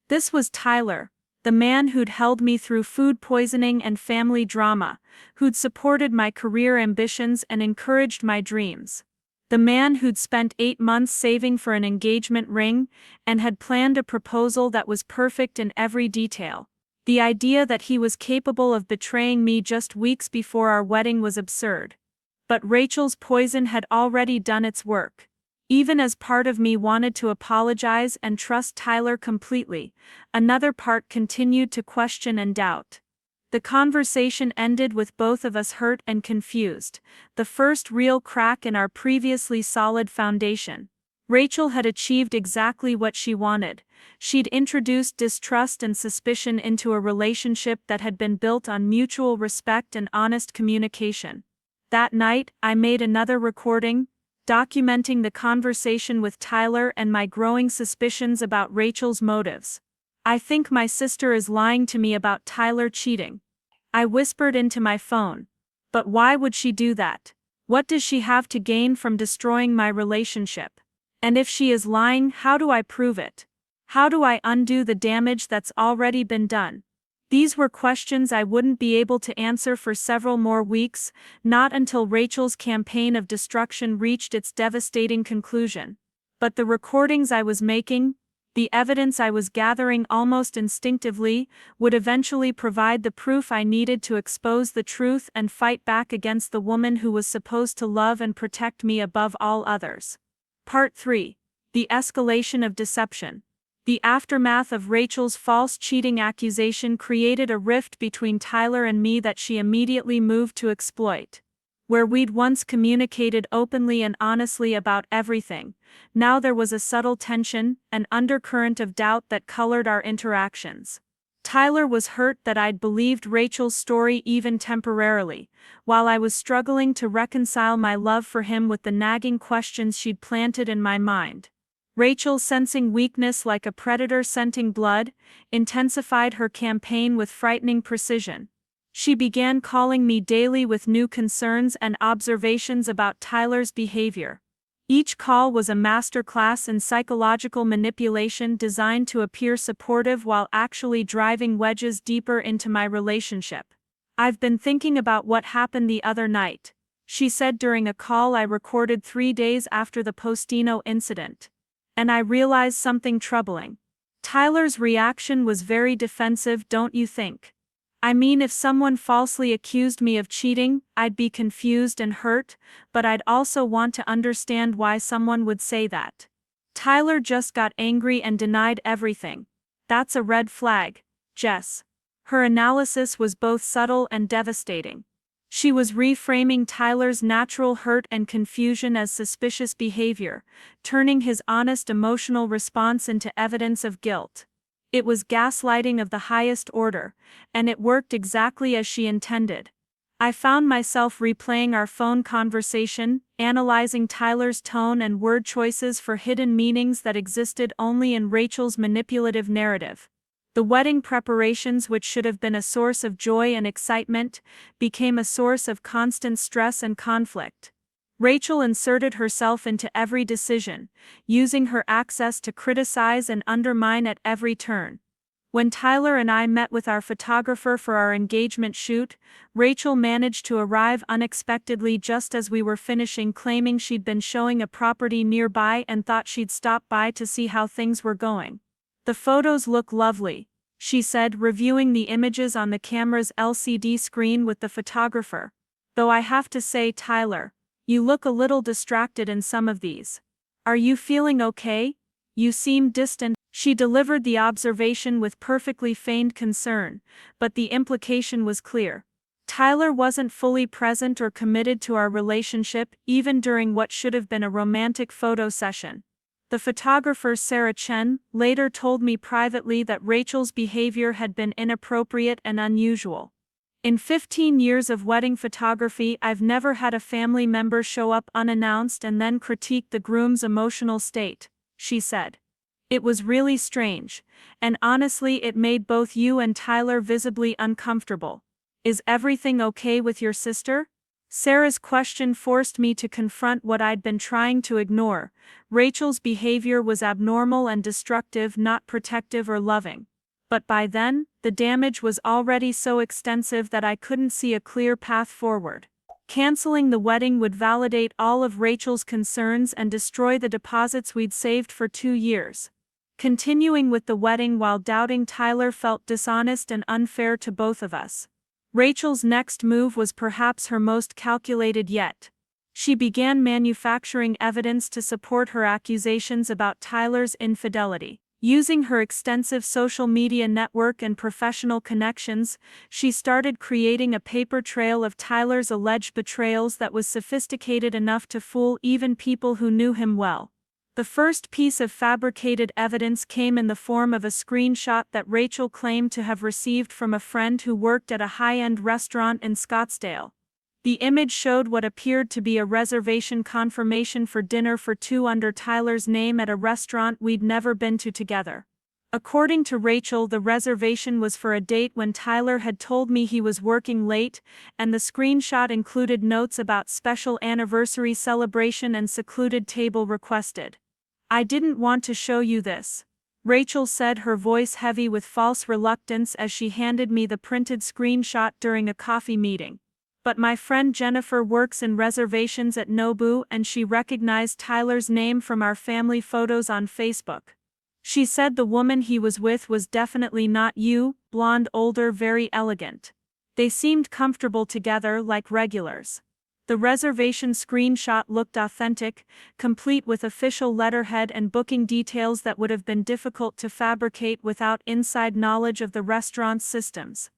A: This was Tyler, the man who'd held me through food poisoning and family drama, who'd supported my career ambitions and encouraged my dreams. The man who'd spent 8 months saving for an engagement ring, and had planned a proposal that was perfect in every detail. The idea that he was capable of betraying me just weeks before our wedding was absurd. But Rachel's poison had already done its work. Even as part of me wanted to apologize and trust Tyler completely, another part continued to question and doubt. The conversation ended with both of us hurt and confused, the first real crack in our previously solid foundation. Rachel had achieved exactly what she wanted. She'd introduced distrust and suspicion into a relationship that had been built on mutual respect and honest communication. That night, I made another recording, documenting the conversation with Tyler and my growing suspicions about Rachel's motives. "I think my sister is lying to me about Tyler cheating," I whispered into my phone. "But why would she do that? What does she have to gain from destroying my relationship? And if she is lying, how do I prove it? How do I undo the damage that's already been done?" These were questions I wouldn't be able to answer for several more weeks, not until Rachel's campaign of destruction reached its devastating conclusion. But the recordings I was making, the evidence I was gathering almost instinctively, would eventually provide the proof I needed to expose the truth and fight back against the woman who was supposed to love and protect me above all others. Part 3. The escalation of deception. The aftermath of Rachel's false cheating accusation created a rift between Tyler and me that she immediately moved to exploit. Where we'd once communicated openly and honestly about everything, now there was a subtle tension, an undercurrent of doubt that colored our interactions. Tyler was hurt that I'd believed Rachel's story even temporarily, while I was struggling to reconcile my love for him with the nagging questions she'd planted in my mind. Rachel, sensing weakness like a predator scenting blood, intensified her campaign with frightening precision. She began calling me daily with new concerns and observations about Tyler's behavior. Each call was a masterclass in psychological manipulation designed to appear supportive while actually driving wedges deeper into my relationship. "I've been thinking about what happened the other night," she said during a call I recorded 3 days after the Postino incident. "And I realized something troubling. Tyler's reaction was very defensive, don't you think? I mean, if someone falsely accused me of cheating, I'd be confused and hurt, but I'd also want to understand why someone would say that. Tyler just got angry and denied everything. That's a red flag, Jess." Her analysis was both subtle and devastating. She was reframing Tyler's natural hurt and confusion as suspicious behavior, turning his honest emotional response into evidence of guilt. It was gaslighting of the highest order, and it worked exactly as she intended. I found myself replaying our phone conversation, analyzing Tyler's tone and word choices for hidden meanings that existed only in Rachel's manipulative narrative. The wedding preparations, which should have been a source of joy and excitement, became a source of constant stress and conflict. Rachel inserted herself into every decision, using her access to criticize and undermine at every turn. When Tyler and I met with our photographer for our engagement shoot, Rachel managed to arrive unexpectedly just as we were finishing, claiming she'd been showing a property nearby and thought she'd stop by to see how things were going. "The photos look lovely," she said, reviewing the images on the camera's LCD screen with the photographer. "Though I have to say, Tyler, you look a little distracted in some of these. Are you feeling okay? You seem distant." She delivered the observation with perfectly feigned concern, but the implication was clear. Tyler wasn't fully present or committed to our relationship, even during what should have been a romantic photo session. The photographer, Sarah Chen, later told me privately that Rachel's behavior had been inappropriate and unusual. "In 15 years of wedding photography, I've never had a family member show up unannounced and then critique the groom's emotional state," she said. "It was really strange, and honestly it made both you and Tyler visibly uncomfortable. Is everything okay with your sister?" Sarah's question forced me to confront what I'd been trying to ignore. Rachel's behavior was abnormal and destructive, not protective or loving. But by then, the damage was already so extensive that I couldn't see a clear path forward. Canceling the wedding would validate all of Rachel's concerns and destroy the deposits we'd saved for 2 years. Continuing with the wedding while doubting Tyler felt dishonest and unfair to both of us. Rachel's next move was perhaps her most calculated yet. She began manufacturing evidence to support her accusations about Tyler's infidelity. Using her extensive social media network and professional connections, she started creating a paper trail of Tyler's alleged betrayals that was sophisticated enough to fool even people who knew him well. The first piece of fabricated evidence came in the form of a screenshot that Rachel claimed to have received from a friend who worked at a high-end restaurant in Scottsdale. The image showed what appeared to be a reservation confirmation for dinner for 2 under Tyler's name at a restaurant we'd never been to together. According to Rachel, the reservation was for a date when Tyler had told me he was working late, and the screenshot included notes about special anniversary celebration and secluded table requested. "I didn't want to show you this," Rachel said, her voice heavy with false reluctance as she handed me the printed screenshot during a coffee meeting. "But my friend Jennifer works in reservations at Nobu and she recognized Tyler's name from our family photos on Facebook. She said the woman he was with was definitely not you, blonde, older, very elegant. They seemed comfortable together like regulars." The reservation screenshot looked authentic, complete with official letterhead and booking details that would have been difficult to fabricate without inside knowledge of the restaurant's systems.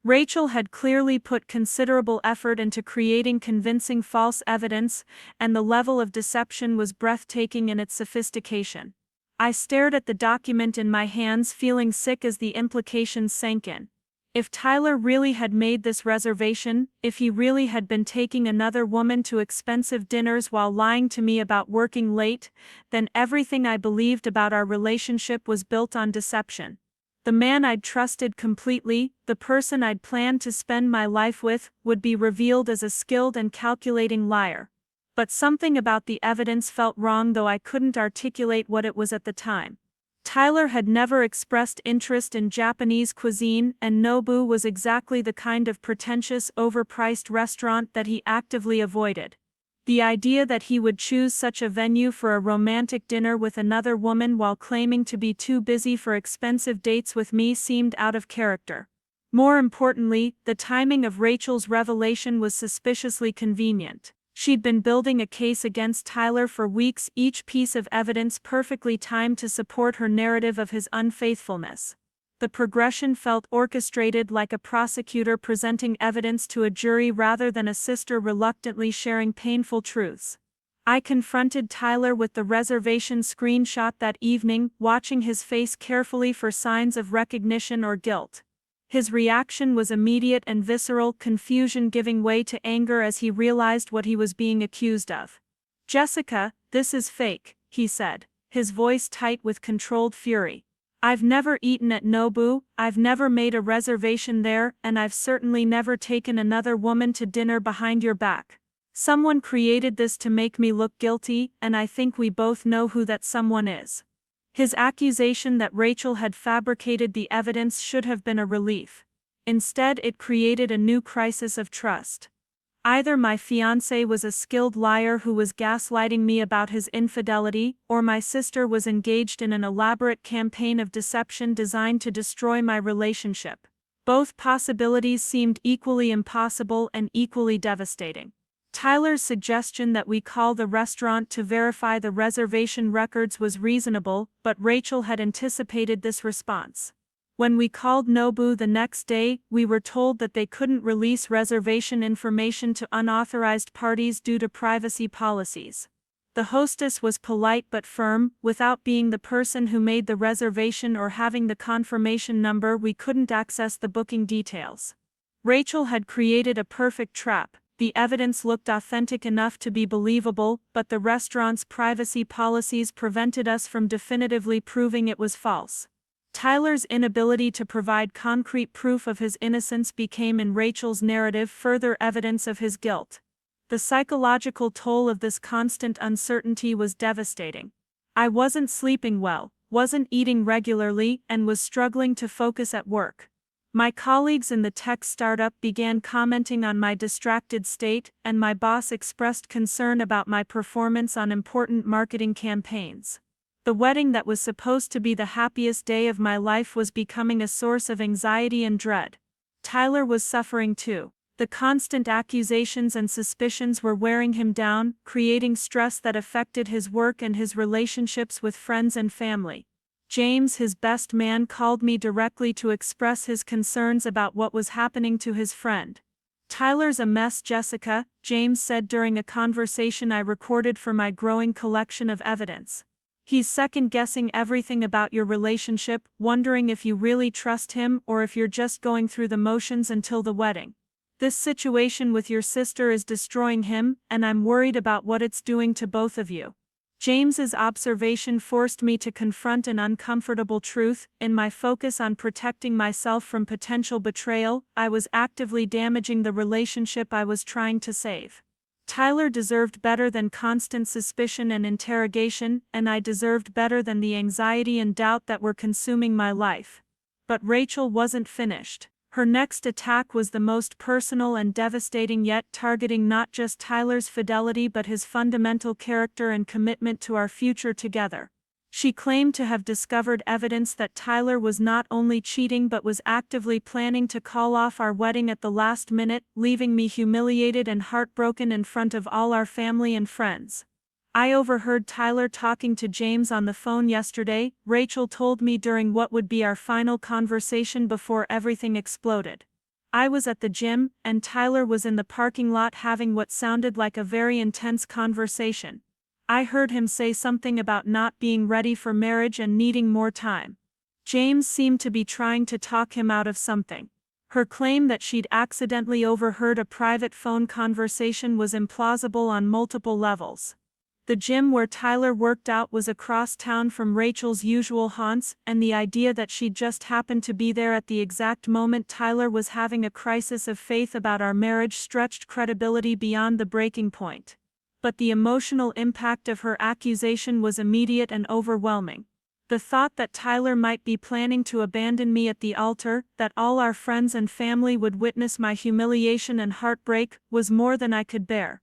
A: Rachel had clearly put considerable effort into creating convincing false evidence, and the level of deception was breathtaking in its sophistication. I stared at the document in my hands, feeling sick as the implications sank in. If Tyler really had made this reservation, if he really had been taking another woman to expensive dinners while lying to me about working late, then everything I believed about our relationship was built on deception. The man I'd trusted completely, the person I'd planned to spend my life with, would be revealed as a skilled and calculating liar. But something about the evidence felt wrong, though I couldn't articulate what it was at the time. Tyler had never expressed interest in Japanese cuisine, and Nobu was exactly the kind of pretentious, overpriced restaurant that he actively avoided. The idea that he would choose such a venue for a romantic dinner with another woman while claiming to be too busy for expensive dates with me seemed out of character. More importantly, the timing of Rachel's revelation was suspiciously convenient. She'd been building a case against Tyler for weeks, each piece of evidence perfectly timed to support her narrative of his unfaithfulness. The progression felt orchestrated, like a prosecutor presenting evidence to a jury rather than a sister reluctantly sharing painful truths. I confronted Tyler with the reservation screenshot that evening, watching his face carefully for signs of recognition or guilt. His reaction was immediate and visceral, confusion giving way to anger as he realized what he was being accused of. "Jessica, this is fake," he said, his voice tight with controlled fury. "I've never eaten at Nobu, I've never made a reservation there, and I've certainly never taken another woman to dinner behind your back. Someone created this to make me look guilty, and I think we both know who that someone is." His accusation that Rachel had fabricated the evidence should have been a relief. Instead, it created a new crisis of trust. Either my fiancé was a skilled liar who was gaslighting me about his infidelity, or my sister was engaged in an elaborate campaign of deception designed to destroy my relationship. Both possibilities seemed equally impossible and equally devastating. Tyler's suggestion that we call the restaurant to verify the reservation records was reasonable, but Rachel had anticipated this response. When we called Nobu the next day, we were told that they couldn't release reservation information to unauthorized parties due to privacy policies. The hostess was polite but firm. Without being the person who made the reservation or having the confirmation number, we couldn't access the booking details. Rachel had created a perfect trap. The evidence looked authentic enough to be believable, but the restaurant's privacy policies prevented us from definitively proving it was false. Tyler's inability to provide concrete proof of his innocence became, in Rachel's narrative, further evidence of his guilt. The psychological toll of this constant uncertainty was devastating. I wasn't sleeping well, wasn't eating regularly, and was struggling to focus at work. My colleagues in the tech startup began commenting on my distracted state, and my boss expressed concern about my performance on important marketing campaigns. The wedding that was supposed to be the happiest day of my life was becoming a source of anxiety and dread. Tyler was suffering too. The constant accusations and suspicions were wearing him down, creating stress that affected his work and his relationships with friends and family. James, his best man, called me directly to express his concerns about what was happening to his friend. "Tyler's a mess, Jessica," James said during a conversation I recorded for my growing collection of evidence. "He's second-guessing everything about your relationship, wondering if you really trust him or if you're just going through the motions until the wedding. This situation with your sister is destroying him, and I'm worried about what it's doing to both of you." James's observation forced me to confront an uncomfortable truth. In my focus on protecting myself from potential betrayal, I was actively damaging the relationship I was trying to save. Tyler deserved better than constant suspicion and interrogation, and I deserved better than the anxiety and doubt that were consuming my life. But Rachel wasn't finished. Her next attack was the most personal and devastating yet, targeting not just Tyler's fidelity but his fundamental character and commitment to our future together. She claimed to have discovered evidence that Tyler was not only cheating but was actively planning to call off our wedding at the last minute, leaving me humiliated and heartbroken in front of all our family and friends. "I overheard Tyler talking to James on the phone yesterday," Rachel told me during what would be our final conversation before everything exploded. I was at the gym, and Tyler was in the parking lot having what sounded like a very intense conversation. I heard him say something about not being ready for marriage and needing more time. James seemed to be trying to talk him out of something. Her claim that she'd accidentally overheard a private phone conversation was implausible on multiple levels. The gym where Tyler worked out was across town from Rachel's usual haunts, and the idea that she'd just happened to be there at the exact moment Tyler was having a crisis of faith about our marriage stretched credibility beyond the breaking point. But the emotional impact of her accusation was immediate and overwhelming. The thought that Tyler might be planning to abandon me at the altar, that all our friends and family would witness my humiliation and heartbreak, was more than I could bear.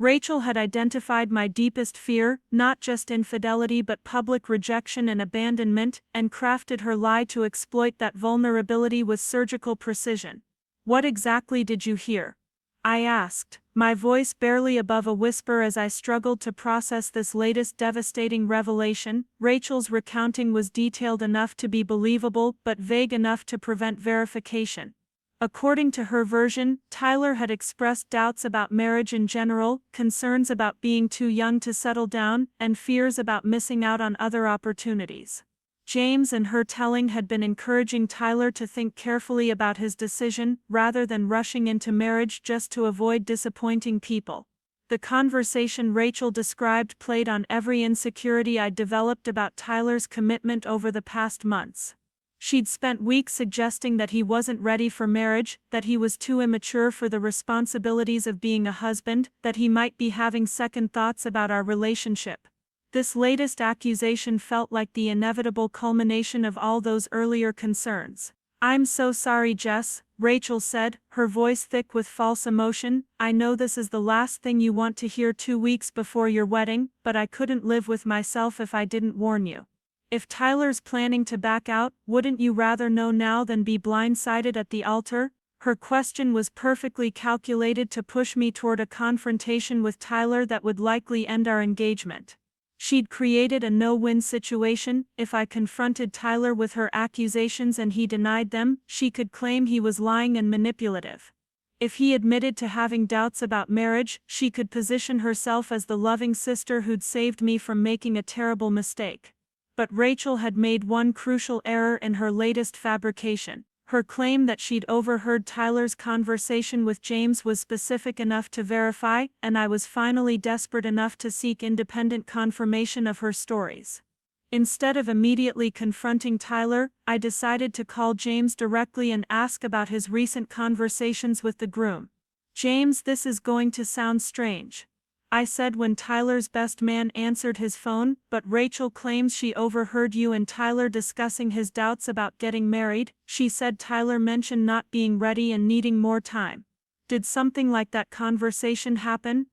A: Rachel had identified my deepest fear, not just infidelity but public rejection and abandonment, and crafted her lie to exploit that vulnerability with surgical precision. "What exactly did you hear?" I asked, my voice barely above a whisper as I struggled to process this latest devastating revelation. Rachel's recounting was detailed enough to be believable but vague enough to prevent verification. According to her version, Tyler had expressed doubts about marriage in general, concerns about being too young to settle down, and fears about missing out on other opportunities. James, in her telling, had been encouraging Tyler to think carefully about his decision, rather than rushing into marriage just to avoid disappointing people. The conversation Rachel described played on every insecurity I'd developed about Tyler's commitment over the past months. She'd spent weeks suggesting that he wasn't ready for marriage, that he was too immature for the responsibilities of being a husband, that he might be having second thoughts about our relationship. This latest accusation felt like the inevitable culmination of all those earlier concerns. "I'm so sorry, Jess," Rachel said, her voice thick with false emotion. "I know this is the last thing you want to hear 2 weeks before your wedding, but I couldn't live with myself if I didn't warn you. If Tyler's planning to back out, wouldn't you rather know now than be blindsided at the altar?" Her question was perfectly calculated to push me toward a confrontation with Tyler that would likely end our engagement. She'd created a no-win situation. If I confronted Tyler with her accusations and he denied them, she could claim he was lying and manipulative. If he admitted to having doubts about marriage, she could position herself as the loving sister who'd saved me from making a terrible mistake. But Rachel had made one crucial error in her latest fabrication. Her claim that she'd overheard Tyler's conversation with James was specific enough to verify, and I was finally desperate enough to seek independent confirmation of her stories. Instead of immediately confronting Tyler, I decided to call James directly and ask about his recent conversations with the groom. "James, this is going to sound strange," I said when Tyler's best man answered his phone, "but Rachel claims she overheard you and Tyler discussing his doubts about getting married. She said Tyler mentioned not being ready and needing more time. Did something like that conversation happen?"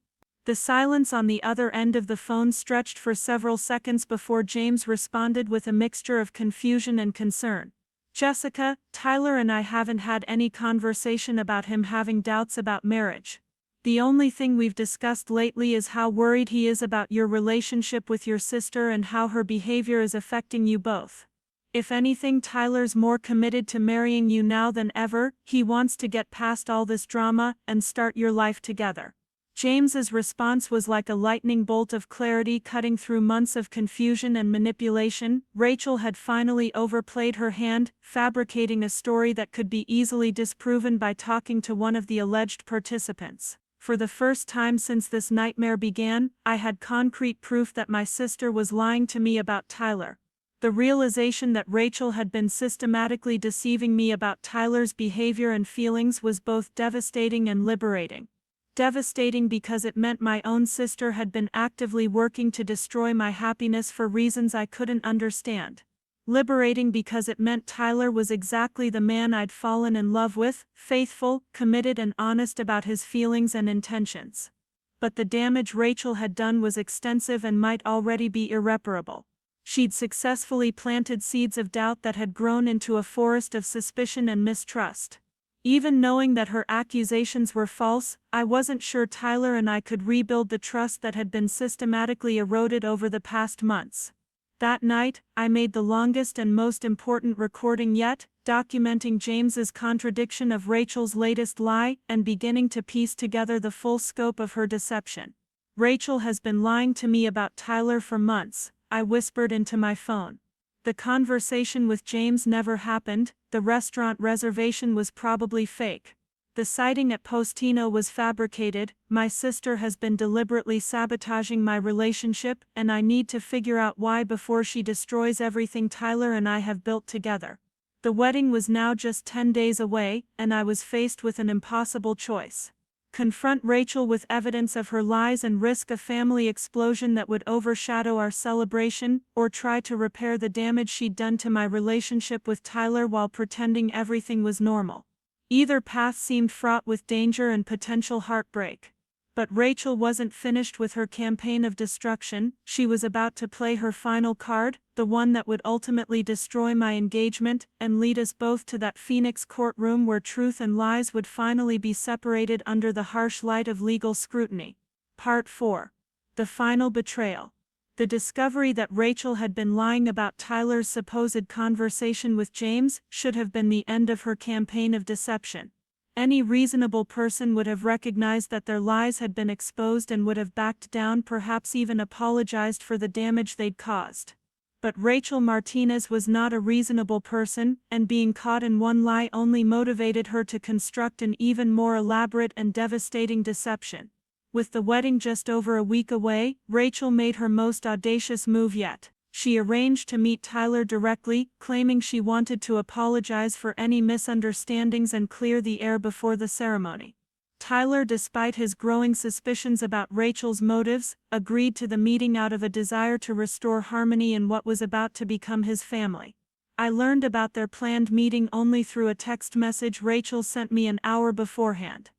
A: The silence on the other end of the phone stretched for several seconds before James responded with a mixture of confusion and concern. "Jessica, Tyler and I haven't had any conversation about him having doubts about marriage. The only thing we've discussed lately is how worried he is about your relationship with your sister and how her behavior is affecting you both. If anything, Tyler's more committed to marrying you now than ever. He wants to get past all this drama and start your life together." James's response was like a lightning bolt of clarity cutting through months of confusion and manipulation. Rachel had finally overplayed her hand, fabricating a story that could be easily disproven by talking to one of the alleged participants. For the first time since this nightmare began, I had concrete proof that my sister was lying to me about Tyler. The realization that Rachel had been systematically deceiving me about Tyler's behavior and feelings was both devastating and liberating. Devastating because it meant my own sister had been actively working to destroy my happiness for reasons I couldn't understand. Liberating because it meant Tyler was exactly the man I'd fallen in love with, faithful, committed and honest about his feelings and intentions. But the damage Rachel had done was extensive and might already be irreparable. She'd successfully planted seeds of doubt that had grown into a forest of suspicion and mistrust. Even knowing that her accusations were false, I wasn't sure Tyler and I could rebuild the trust that had been systematically eroded over the past months. That night, I made the longest and most important recording yet, documenting James's contradiction of Rachel's latest lie and beginning to piece together the full scope of her deception. "Rachel has been lying to me about Tyler for months," I whispered into my phone. "The conversation with James never happened, the restaurant reservation was probably fake. The sighting at Postino was fabricated, my sister has been deliberately sabotaging my relationship, and I need to figure out why before she destroys everything Tyler and I have built together." The wedding was now just 10 days away, and I was faced with an impossible choice. Confront Rachel with evidence of her lies and risk a family explosion that would overshadow our celebration, or try to repair the damage she'd done to my relationship with Tyler while pretending everything was normal. Either path seemed fraught with danger and potential heartbreak. But Rachel wasn't finished with her campaign of destruction, she was about to play her final card, the one that would ultimately destroy my engagement and lead us both to that Phoenix courtroom where truth and lies would finally be separated under the harsh light of legal scrutiny. Part 4. The Final Betrayal. The discovery that Rachel had been lying about Tyler's supposed conversation with James should have been the end of her campaign of deception. Any reasonable person would have recognized that their lies had been exposed and would have backed down, perhaps even apologized for the damage they'd caused. But Rachel Martinez was not a reasonable person, and being caught in one lie only motivated her to construct an even more elaborate and devastating deception. With the wedding just over a week away, Rachel made her most audacious move yet. She arranged to meet Tyler directly, claiming she wanted to apologize for any misunderstandings and clear the air before the ceremony. Tyler, despite his growing suspicions about Rachel's motives, agreed to the meeting out of a desire to restore harmony in what was about to become his family. I learned about their planned meeting only through a text message Rachel sent me an hour beforehand.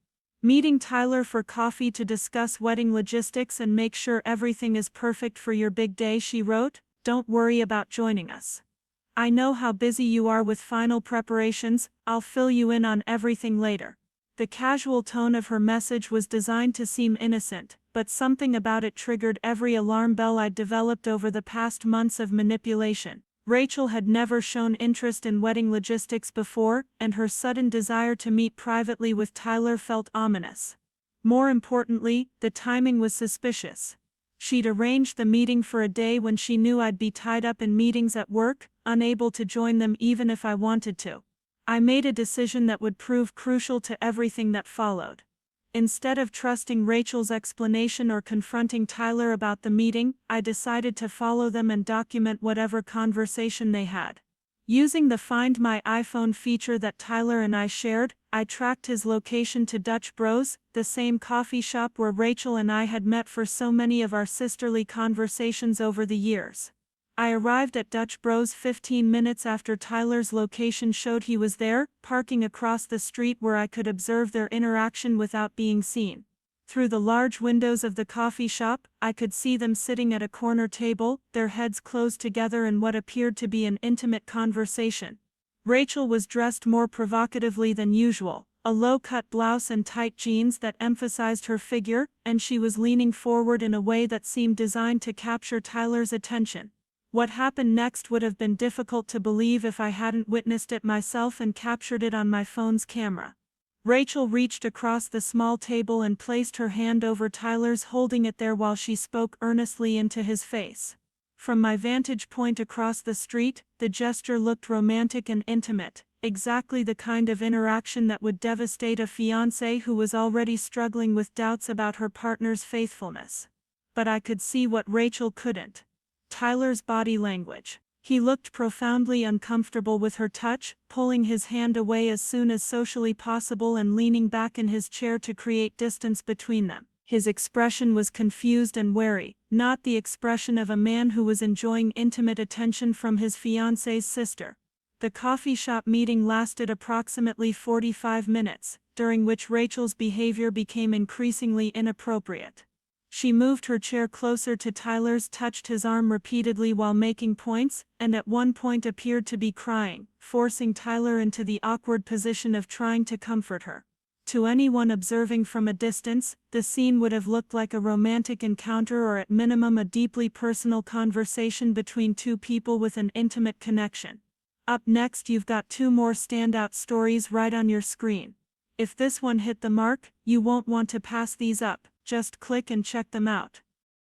A: "Meeting Tyler for coffee to discuss wedding logistics and make sure everything is perfect for your big day," she wrote. "Don't worry about joining us. I know how busy you are with final preparations, I'll fill you in on everything later." The casual tone of her message was designed to seem innocent, but something about it triggered every alarm bell I'd developed over the past months of manipulation. Rachel had never shown interest in wedding logistics before, and her sudden desire to meet privately with Tyler felt ominous. More importantly, the timing was suspicious. She'd arranged the meeting for a day when she knew I'd be tied up in meetings at work, unable to join them even if I wanted to. I made a decision that would prove crucial to everything that followed. Instead of trusting Rachel's explanation or confronting Tyler about the meeting, I decided to follow them and document whatever conversation they had. Using the Find My iPhone feature that Tyler and I shared, I tracked his location to Dutch Bros, the same coffee shop where Rachel and I had met for so many of our sisterly conversations over the years. I arrived at Dutch Bros 15 minutes after Tyler's location showed he was there, parking across the street where I could observe their interaction without being seen. Through the large windows of the coffee shop, I could see them sitting at a corner table, their heads closed together in what appeared to be an intimate conversation. Rachel was dressed more provocatively than usual, a low-cut blouse and tight jeans that emphasized her figure, and she was leaning forward in a way that seemed designed to capture Tyler's attention. What happened next would have been difficult to believe if I hadn't witnessed it myself and captured it on my phone's camera. Rachel reached across the small table and placed her hand over Tyler's, holding it there while she spoke earnestly into his face. From my vantage point across the street, the gesture looked romantic and intimate, exactly the kind of interaction that would devastate a fiancé who was already struggling with doubts about her partner's faithfulness. But I could see what Rachel couldn't. Tyler's body language. He looked profoundly uncomfortable with her touch, pulling his hand away as soon as socially possible and leaning back in his chair to create distance between them. His expression was confused and wary, not the expression of a man who was enjoying intimate attention from his fiancée's sister. The coffee shop meeting lasted approximately 45 minutes, during which Rachel's behavior became increasingly inappropriate. She moved her chair closer to Tyler's, touched his arm repeatedly while making points, and at one point appeared to be crying, forcing Tyler into the awkward position of trying to comfort her. To anyone observing from a distance, the scene would have looked like a romantic encounter or at minimum a deeply personal conversation between two people with an intimate connection. Up next, you've got two more standout stories right on your screen. If this one hit the mark, you won't want to pass these up, just click and check them out.